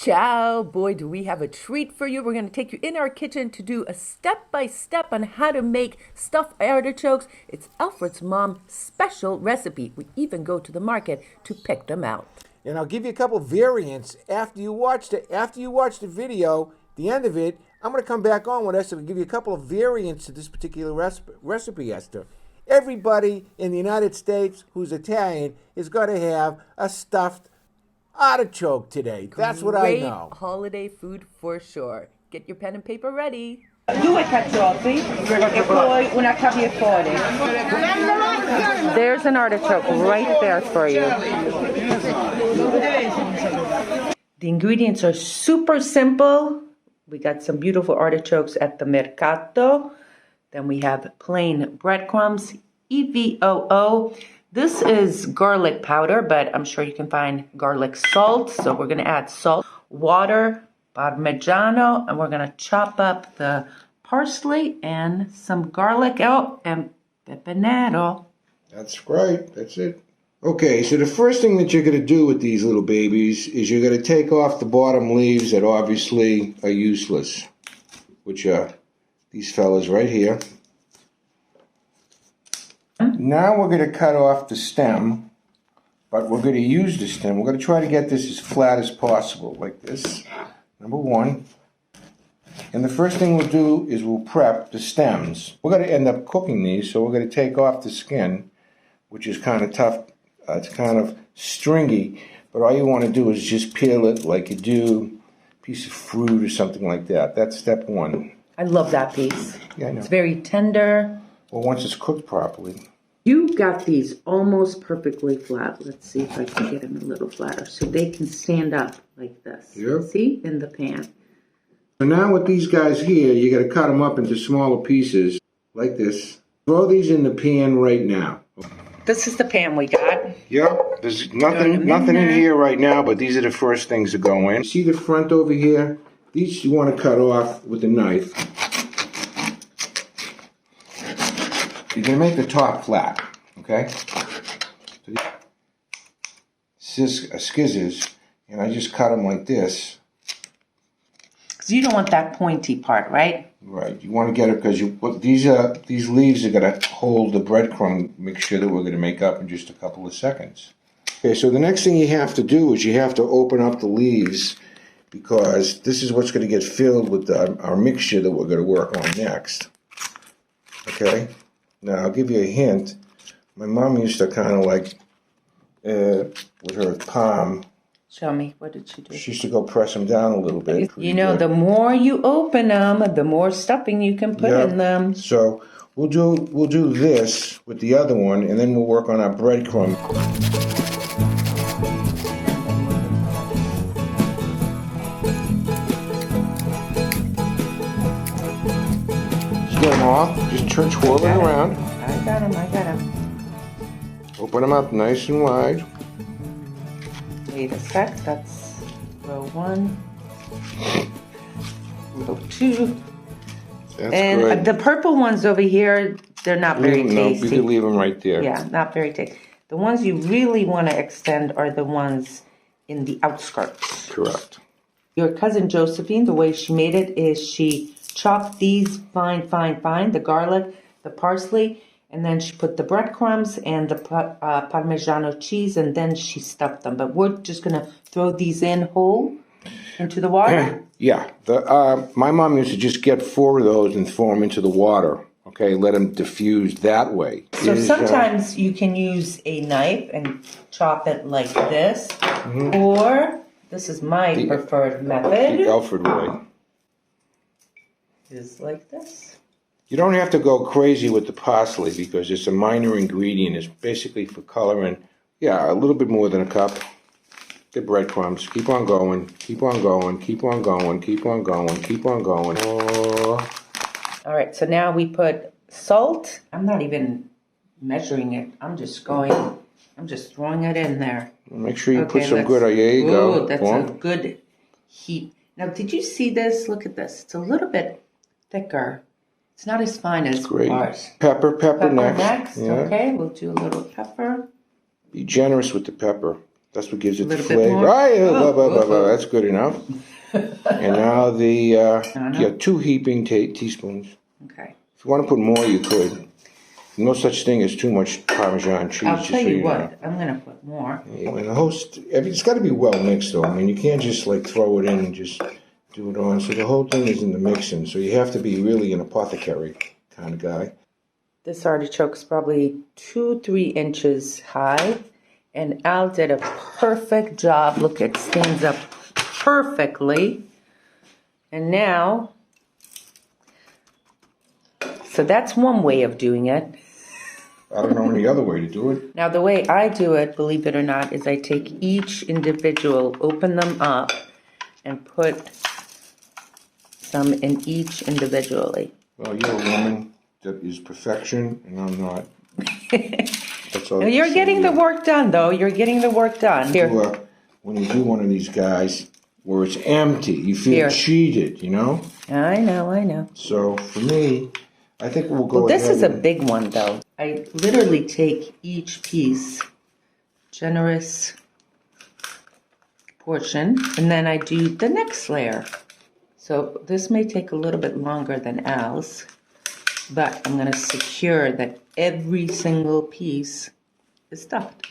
Ciao! Boy, do we have a treat for you. We're going to take you in our kitchen to do a step-by-step on how to make stuffed artichokes. It's Alfred's mom's special recipe. We even go to the market to pick them out. And I'll give you a couple variants after you watch the video. At the end of it, I'm going to come back on with Esther and give you a couple of variants to this particular recipe, Esther. Everybody in the United States who's Italian is going to have a stuffed artichoke today. That's what I know. Great holiday food for sure. Get your pen and paper ready. 2 carciofi e poi una caviefore. There's an artichoke right there for you. The ingredients are super simple. We got some beautiful artichokes at the mercato. Then we have plain breadcrumbs, EVOO. This is garlic powder, but I'm sure you can find garlic salt. So we're going to add salt, water, parmigiano, and we're going to chop up the parsley and some garlic and peperino. That's right. That's it. Okay, so the first thing that you're going to do with these little babies is you're going to take off the bottom leaves that obviously are useless, which are these fellas right here. Now we're going to cut off the stem, but we're going to use the stem. We're going to try to get this as flat as possible, like this, number one. And the first thing we'll do is we'll prep the stems. We're going to end up cooking these, so we're going to take off the skin, which is kind of tough. It's kind of stringy, but all you want to do is just peel it like you do a piece of fruit or something like that. That's step one. I love that piece. Yeah, I know. It's very tender. Well, once it's cooked properly. You got these almost perfectly flat. Let's see if I can get them a little flatter so they can stand up like this. Yep. See? In the pan. So now with these guys here, you got to cut them up into smaller pieces like this. Throw these in the pan right now. This is the pan we got. Yep, there's nothing in here right now, but these are the first things to go in. See the front over here? These you want to cut off with a knife. You're going to make the top flat, okay? So scissors, and I just cut them like this. Because you don't want that pointy part, right? Right. You want to get it because these leaves are going to hold the breadcrumb mixture that we're going to make up in just a couple of seconds. Okay, so the next thing you have to do is you have to open up the leaves because this is what's going to get filled with our mixture that we're going to work on next. Okay? Now, I'll give you a hint. My mom used to kind of like, with her palm. Show me. What did she do? She used to go press them down a little bit. You know, the more you open them, the more stuffing you can put in them. So we'll do this with the other one, and then we'll work on our breadcrumb. Just get them off. Just twirl them around. I got them. Open them up nice and wide. Wait a sec, that's row 1, row 2. That's and good. The purple ones over here, they're not very tasty. No, you can leave them right there. Yeah, not very tasty. The ones you really want to extend are the ones in the outskirts. Correct. Your cousin Josephine, the way she made it is she chopped these fine, the garlic, the parsley, and then she put the breadcrumbs and the Parmigiano cheese, and then she stuffed them. But we're just going to throw these in whole into the water? Yeah. My mom used to just get 4 of those and throw them into the water. Okay, let them diffuse that way. So sometimes you can use a knife and chop it like this. Mm-hmm. Or, this is my preferred method. The Alfred way. Is like this. You don't have to go crazy with the parsley because it's a minor ingredient. It's basically for coloring. Yeah, a little bit more than a cup. The breadcrumbs. Keep on going. Keep on going. Keep on going. Keep on going. Keep on going. Oh. All right, so now we put salt. I'm not even measuring it. I'm just throwing it in there. Make sure you put some good. There you go. Ooh, that's a good heat. Now, did you see this? Look at this. It's a little bit thicker. It's not as fine as ours. Pepper next. Yeah. Okay, we'll do a little pepper. Be generous with the pepper. That's what gives it the little bit flavor. more? Right, Oh. that's good enough. And now the 2 heaping teaspoons. Okay. If you want to put more, you could. No such thing as too much Parmesan cheese. I'll just tell so you know. what, I'm going to put more. And the host, it's got to be well mixed though. I mean, you can't just like throw it in and just do it on. So the whole thing is in the mixing. So you have to be really an apothecary kind of guy. This artichoke's probably 2-3 inches high. And Al did a perfect job. Look, it stands up perfectly. And now, so that's one way of doing it. I don't know any other way to do it. Now, the way I do it, believe it or not, is I take each individual, open them up, and put some in each individually. Well, you're a woman that is perfection, and I'm not. That's all. Now, you're getting the work done, though. You're getting the work done. Here. When you do one of these guys where it's empty, you feel Here. cheated, you know? I know. So, for me, I think we'll go Well, this ahead is a and- big one, though. I literally take each piece, generous portion, and then I do the next layer. So this may take a little bit longer than Al's, but I'm going to secure that every single piece is stuffed.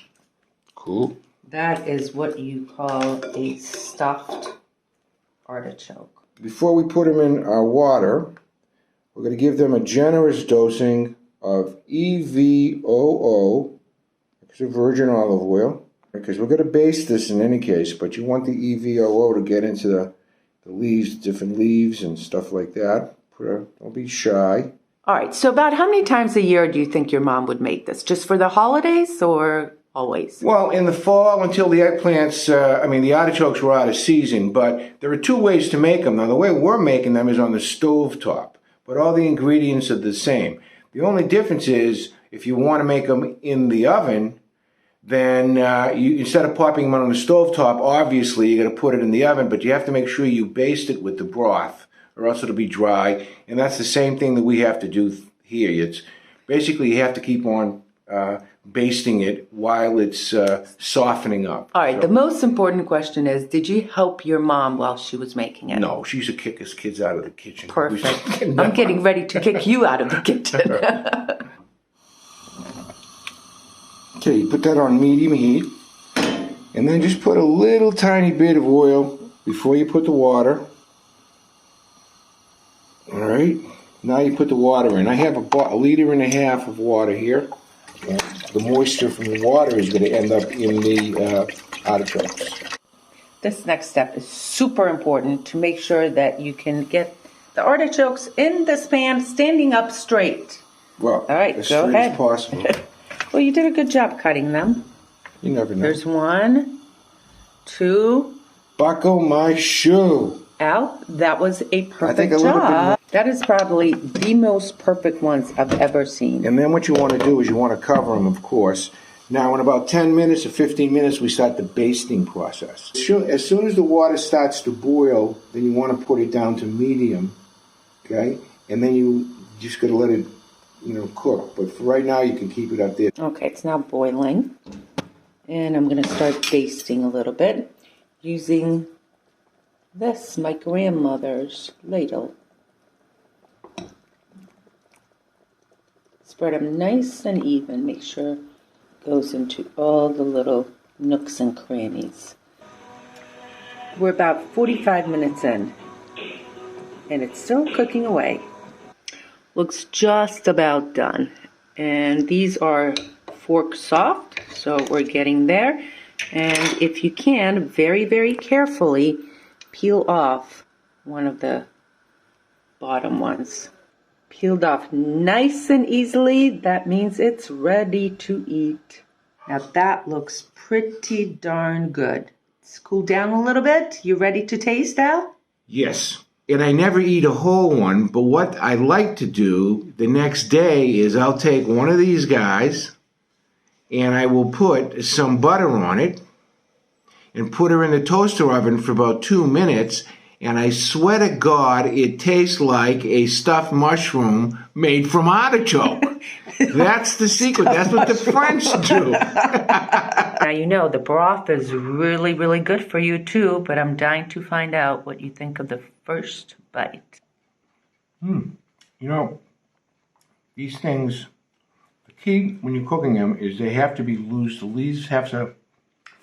Cool. That is what you call a stuffed artichoke. Before we put them in our water, we're going to give them a generous dosing of EVOO, it's a virgin olive oil, because we're going to baste this in any case, but you want the EVOO to get into the leaves, different leaves and stuff like that. Don't be shy. All right, so about how many times a year do you think your mom would make this? Just for the holidays or always? Well, in the fall until the eggplants, the artichokes were out of season, but there are 2 ways to make them. Now, the way we're making them is on the stove top, but all the ingredients are the same. The only difference is if you want to make them in the oven, then instead of popping them on the stove top, obviously you're going to put it in the oven, but you have to make sure you baste it with the broth, or else it'll be dry. And that's the same thing that we have to do here. It's basically you have to keep on basting it while it's softening up. All right, the most important question is, did you help your mom while she was making it? No, she used to kick us kids out of the kitchen. Perfect. I'm getting ready to kick you out of the kitchen. Okay, you put that on medium heat, and then just put a little tiny bit of oil before you put the water. All right, now you put the water in. I have a liter and a half of water here. And the moisture from the water is going to end up in the artichokes. This next step is super important to make sure that you can get the artichokes in this pan standing up straight. Well, all right, as go straight ahead. as possible. Well, you did a good job cutting them. You never know. There's 1, 2. Buckle my shoe. Al, that was a perfect think a little bit job. more. That is probably the most perfect ones I've ever seen. And then what you want to do is you want to cover them, of course. Now, in about 10 minutes or 15 minutes, we start the basting process. As soon as the water starts to boil, then you want to put it down to medium, okay? And then you just got to let it, cook. But for right now, you can keep it up there. Okay, it's now boiling. And I'm going to start basting a little bit using this, my grandmother's ladle. Spread them nice and even. Make sure it goes into all the little nooks and crannies. We're about 45 minutes in, and it's still cooking away. Looks just about done. And these are fork soft, so we're getting there. And if you can, very, very carefully peel off one of the bottom ones. Peeled off nice and easily, that means it's ready to eat. Now that looks pretty darn good. It's cooled down a little bit. You ready to taste, Al? Yes. And I never eat a whole one, but what I like to do the next day is I'll take one of these guys and I will put some butter on it and put her in the toaster oven for about 2 minutes, and I swear to God, it tastes like a stuffed mushroom made from artichoke. That's the secret. That's what the French do. Now you know the broth is really, really good for you too, but I'm dying to find out what you think of the first bite. You know, these things, the key when you're cooking them is they have to be loose. The leaves have to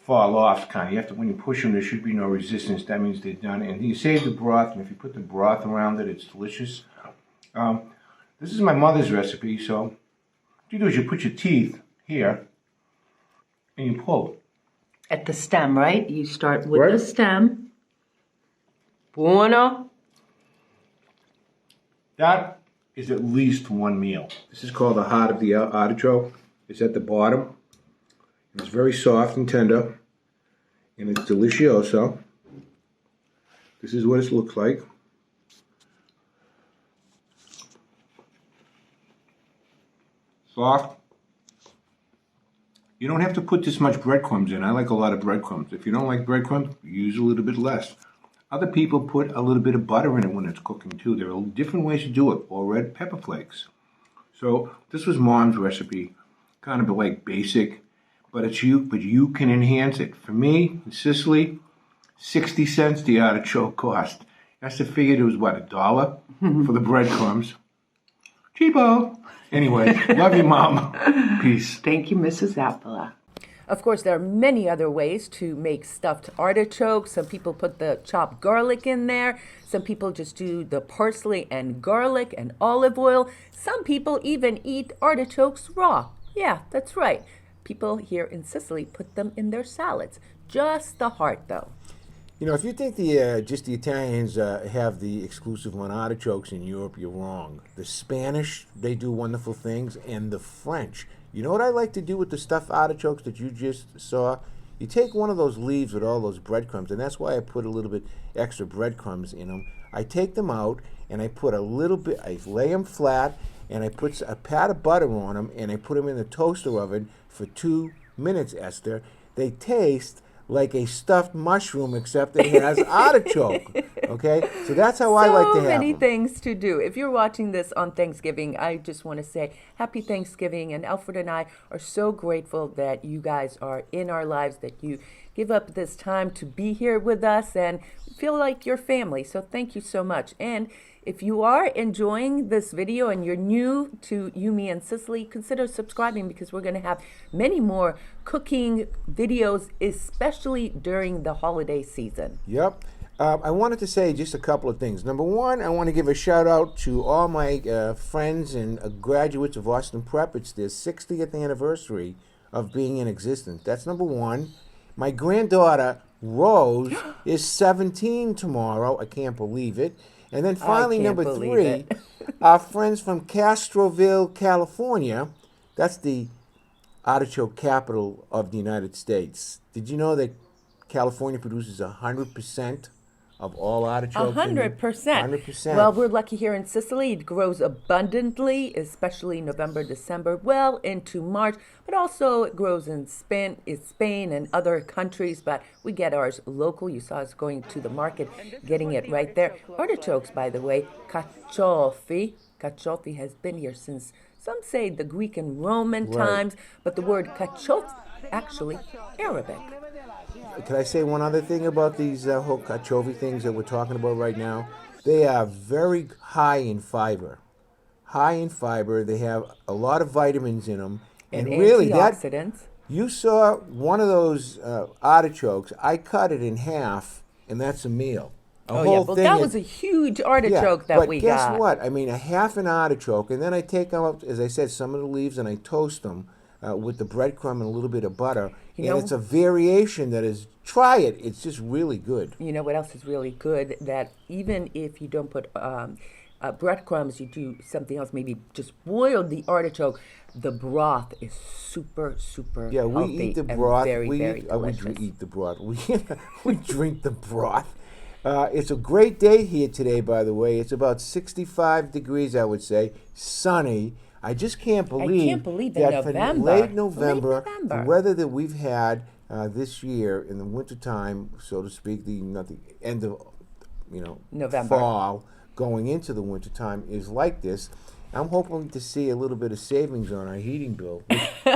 fall off, kind of. You have to, when you push them, there should be no resistance. That means they're done. And you save the broth, and if you put the broth around it, it's delicious. This is my mother's recipe, so what you do is you put your teeth here, and you pull. At the stem, right? You start with Right. the stem. Buono. That is at least one meal. This is called the heart of the artichoke. It's at the bottom. It's very soft and tender, and it's delicioso. This is what it looks like. Soft. You don't have to put this much breadcrumbs in. I like a lot of breadcrumbs. If you don't like breadcrumbs, use a little bit less. Other people put a little bit of butter in it when it's cooking too. There are different ways to do it, or red pepper flakes. So this was Mom's recipe, kind of like basic, but you can enhance it. For me, in Sicily, 60 cents the artichoke cost. That's to figure it was what, $1 for the breadcrumbs. Cheapo. Anyway, love you, Mom. Peace. Thank you, Mrs. Appola. Of course, there are many other ways to make stuffed artichokes. Some people put the chopped garlic in there. Some people just do the parsley and garlic and olive oil. Some people even eat artichokes raw. Yeah, that's right. People here in Sicily put them in their salads. Just the heart, though. You know, if you think the just the Italians have the exclusive on artichokes in Europe, you're wrong. The Spanish, they do wonderful things, and the French. You know what I like to do with the stuffed artichokes that you just saw? You take one of those leaves with all those breadcrumbs, and that's why I put a little bit extra breadcrumbs in them. I take them out, and I put a little bit, I lay them flat, and I put a pat of butter on them, and I put them in the toaster oven for 2 minutes, Esther. They taste like a stuffed mushroom, except it has artichoke. Okay, so that's how I like to have So many them. things to do. If you're watching this on Thanksgiving, I just want to say happy Thanksgiving. And Alfred and I are so grateful that you guys are in our lives, that you give up this time to be here with us and feel like you're family. So thank you so much. And if you are enjoying this video and you're new to Yumi and Sicily, consider subscribing because we're going to have many more cooking videos, especially during the holiday season. Yep. I wanted to say just a couple of things. Number one, I want to give a shout out to all my friends and graduates of Austin Prep. It's their 60th anniversary of being in existence. That's number one. My granddaughter, Rose, is 17 tomorrow. I can't believe it. And then finally, can't number believe three, it. our friends from Castroville, California. That's the artichoke capital of the United States. Did you know that California produces 100% of all artichokes? 100%. 100%. Well, we're lucky here in Sicily. It grows abundantly, especially November, December, well into March. But also it grows in Spain and other countries. But we get ours local. You saw us going to the market, getting it right there. Artichokes, by the way, cacciofi. Cacciofi has been here since, some say, the Greek and Roman times. But the word cacciofi, actually Arabic. Can I say one other thing about these whole cacciofi things that we're talking about right now? They are very high in fiber. High in fiber. They have a lot of vitamins in them. And really, antioxidants. you saw one of those artichokes. I cut it in half, and that's a meal. Oh, yeah. Well, that was a huge artichoke that we got. But guess what? I mean, a half an artichoke, and then I take out, as I said, some of the leaves, and I toast them with the breadcrumb and a little bit of butter. It's a variation that is, try it. It's just really good. You know what else is really good? That even if you don't put breadcrumbs, you do something else, maybe just boil the artichoke. The broth is super, super Yeah, we healthy eat the and broth. very, we very eat, delicious. we eat the broth. We drink the broth. It's a great day here today, by the way. It's about 65 degrees, I would say. Sunny. I just can't believe in that for November. late November, Late the November. weather that we've had this year in the wintertime, so to speak, not the end of November. fall, going into the wintertime is like this. I'm hoping to see a little bit of savings on our heating bill,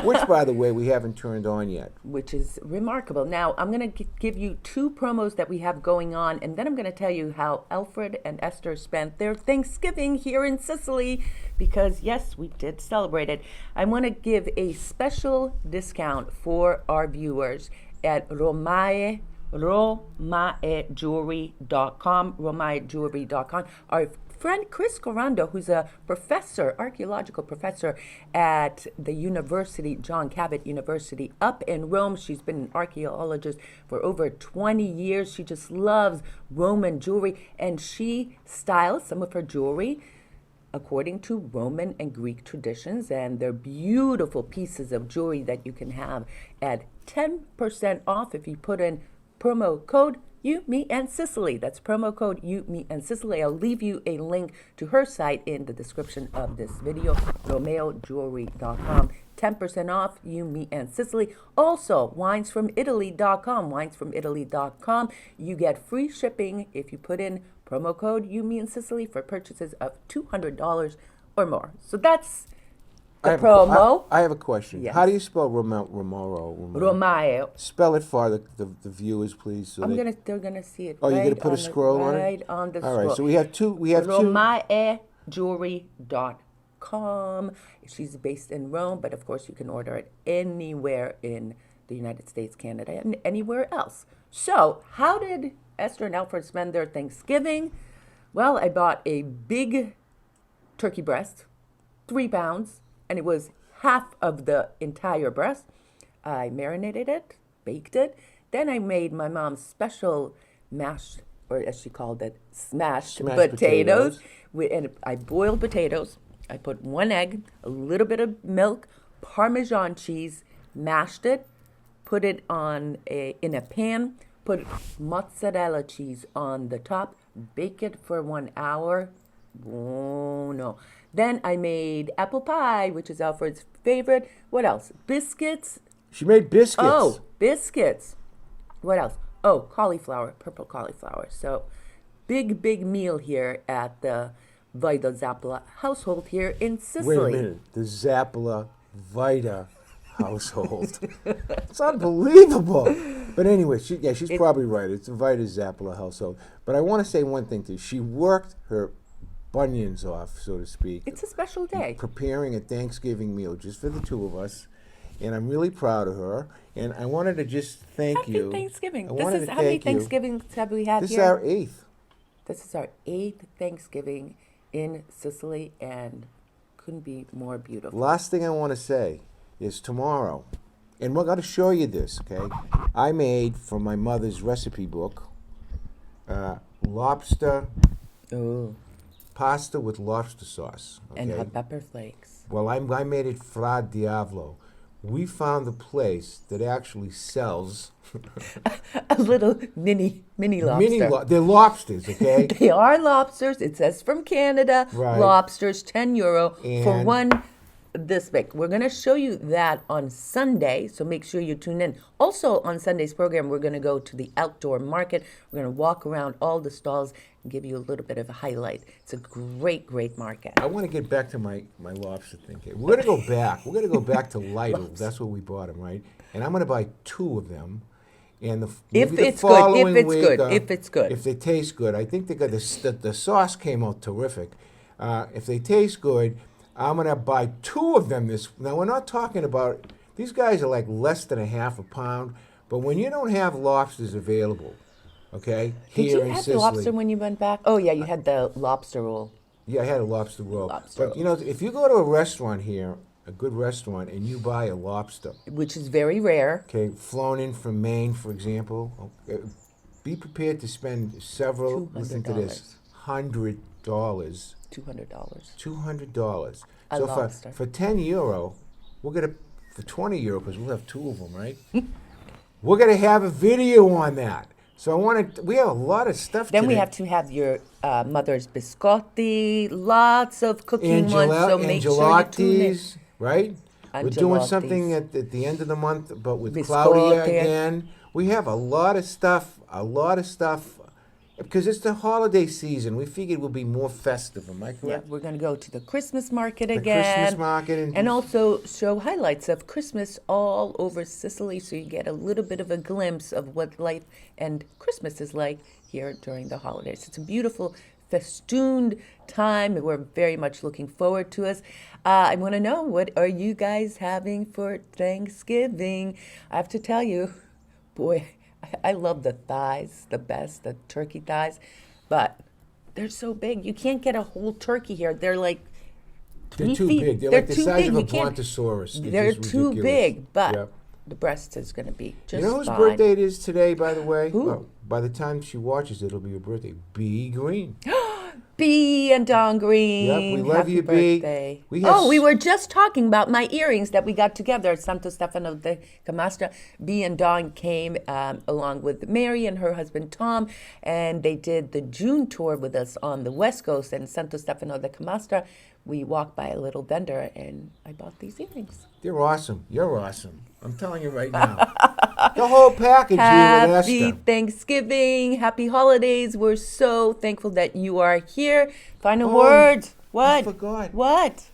which by the way, we haven't turned on yet. Which is remarkable. Now, I'm going to give you 2 promos that we have going on, and then I'm going to tell you how Alfred and Esther spent their Thanksgiving here in Sicily, because yes, we did celebrate it. I want to give a special discount for our viewers at romaejewelry.com. Our friend Chris Corando, who's a professor, archaeological professor at the university, John Cabot University up in Rome. She's been an archaeologist for over 20 years. She just loves Roman jewelry, and she styles some of her jewelry according to Roman and Greek traditions, and they're beautiful pieces of jewelry that you can have at 10% off if you put in promo code You, Me, and Sicily. That's promo code You, Me, and Sicily. I'll leave you a link to her site in the description of this video, romaejewelry.com. 10% off, You, Me, and Sicily. Also, winesfromitaly.com. Winesfromitaly.com. You get free shipping if you put in promo code You, Me, and Sicily for purchases of $200 or more. So that's the promo. I have a question. Yes. How do you spell Romero? Romae. Spell it for the viewers, please. So They're gonna see it. Oh, right you're gonna put a scroll on it? Right on the All scroll. right. So we have two. romaejewelry.com. She's based in Rome, but of course you can order it anywhere in the United States, Canada, and anywhere else. So, how did Esther and Alfred spend their Thanksgiving? Well, I bought a big turkey breast, 3 pounds, and it was half of the entire breast. I marinated it, baked it. Then I made my mom's special mashed, or as she called it, smashed potatoes. And I boiled potatoes. I put 1 egg, a little bit of milk, Parmesan cheese, mashed it, put it in a pan, put mozzarella cheese on the top, bake it for 1 hour. Oh no. Then I made apple pie, which is Alfred's favorite. What else? Biscuits. She made biscuits. Oh, biscuits. What else? Oh, cauliflower, purple cauliflower. So, big meal here at the Vida Zappa household here in Sicily. Wait a minute. The Zappa Vida household. It's unbelievable. But anyway, she's probably right. It's the Vida Zappa household. But I want to say one thing to you. She worked her bunions off, so to speak. It's a special day. Preparing a Thanksgiving meal just for the 2 of us. And I'm really proud of her. And I wanted to just thank you. Happy Thanksgiving. How many Thanksgivings have we had here? This here? is our 8th. This is our 8th Thanksgiving in Sicily, and couldn't be more beautiful. Last thing I want to say is tomorrow, and we're going to show you this, okay? I made from my mother's recipe book lobster pasta with lobster sauce. Okay? And hot pepper flakes. Well, I made it Fra Diavolo. We found a place that actually sells a little mini lobster. They're lobsters, okay? They are lobsters. It says from Canada. Right. Lobsters, €10 for And- one this big. We're going to show you that on Sunday, so make sure you tune in. Also, on Sunday's program, we're going to go to the outdoor market. We're going to walk around all the stalls and give you a little bit of a highlight. It's a great market. I want to get back to my lobster thing here. We're going to go back. We're going to go back to Lidl. That's where we bought them, right? And I'm going to buy 2 of them. And If it's good, if it's good. If they taste good. I think the sauce came out terrific. If they taste good, I'm going to buy 2 of them. Now, we're not talking about, these guys are like less than a half a pound, but when you don't have lobsters available, okay, Did here you in have Sicily. the lobster when you went back? Oh, yeah, you had the lobster roll. Yeah, I had a lobster roll. Lobster But, you know, if you go to a restaurant here, a good restaurant, and you buy a lobster, Which is very rare. okay, flown in from Maine, for example, be prepared to spend several, listen to this, $100. $200. $200. A So lobster. for €10, we're gonna for €20 because we'll have 2 of them, right? We're gonna have a video on that. So we have a lot of stuff. Then we today. have to have your mother's biscotti, lots of cooking ones, so make sure you tune in. Gelati's, right? We're doing Gelatis. something at the end of the month, but with Claudia Biscotti. again. We have a lot of stuff. Because it's the holiday season. We figured we'll be more festive. Am I Yeah, correct? we're going to go to the Christmas market The again. Christmas market And also show highlights of Christmas all over Sicily so you get a little bit of a glimpse of what life and Christmas is like here during the holidays. It's a beautiful festooned time and we're very much looking forward to it. I want to know, what are you guys having for Thanksgiving? I have to tell you, boy, I love the thighs the best, the turkey thighs, but they're so big. You can't get a whole turkey here. They're like They're 3 too feet. big. They're like the too size big. of a You can't- brontosaurus. They're just too ridiculous. big, but Yep. the breast is going to be just You know whose fine. birthday it is today, by the way? Who? Well, by the time she watches it, it'll be her birthday. B. Green. B and Don Green. Yep, we love Happy you, B. birthday. We have we were just talking about my earrings that we got together at Santo Stefano de Camastra. B and Don came along with Mary and her husband Tom, and they did the June tour with us on the West Coast. And Santo Stefano de Camastra, we walked by a little vendor, and I bought these earrings. They're awesome. You're awesome. I'm telling you right now. The whole package here with Happy Esther. Thanksgiving. Happy holidays. We're so thankful that you are here. Final Oh, words. What? I forgot. What?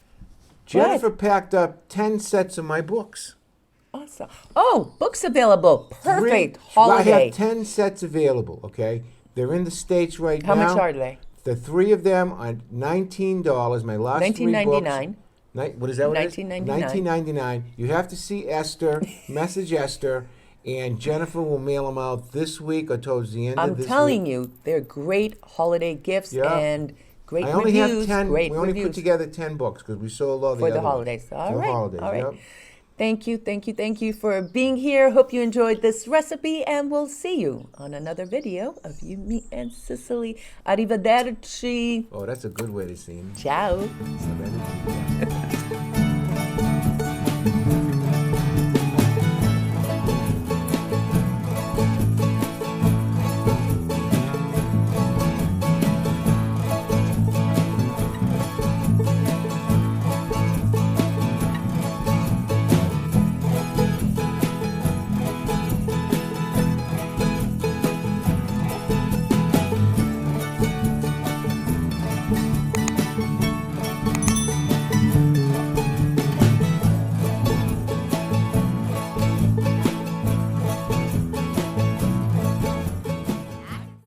Jennifer packed up 10 sets of my books. Awesome. Oh, books available. Perfect. I Holiday. have 10 sets available, okay? They're in the States right How now. much are they? The 3 of them are $19. My last 3 books. $19.99. What is that? What it is? $19.99. $19.99. You have to see Esther, message Esther, and Jennifer will mail them out this week or towards the end of I'm this week. telling you, they're great holiday gifts Yeah. and great I only reviews. have 10. Great We only reviews put together 10 books because we sold all the for other the ones. holidays. All For the right. holidays, All right. yep. Thank you for being here. Hope you enjoyed this recipe, and we'll see you on another video of You, Me, and Sicily. Arrivederci. Oh, that's a good way to see him. Ciao. So that is-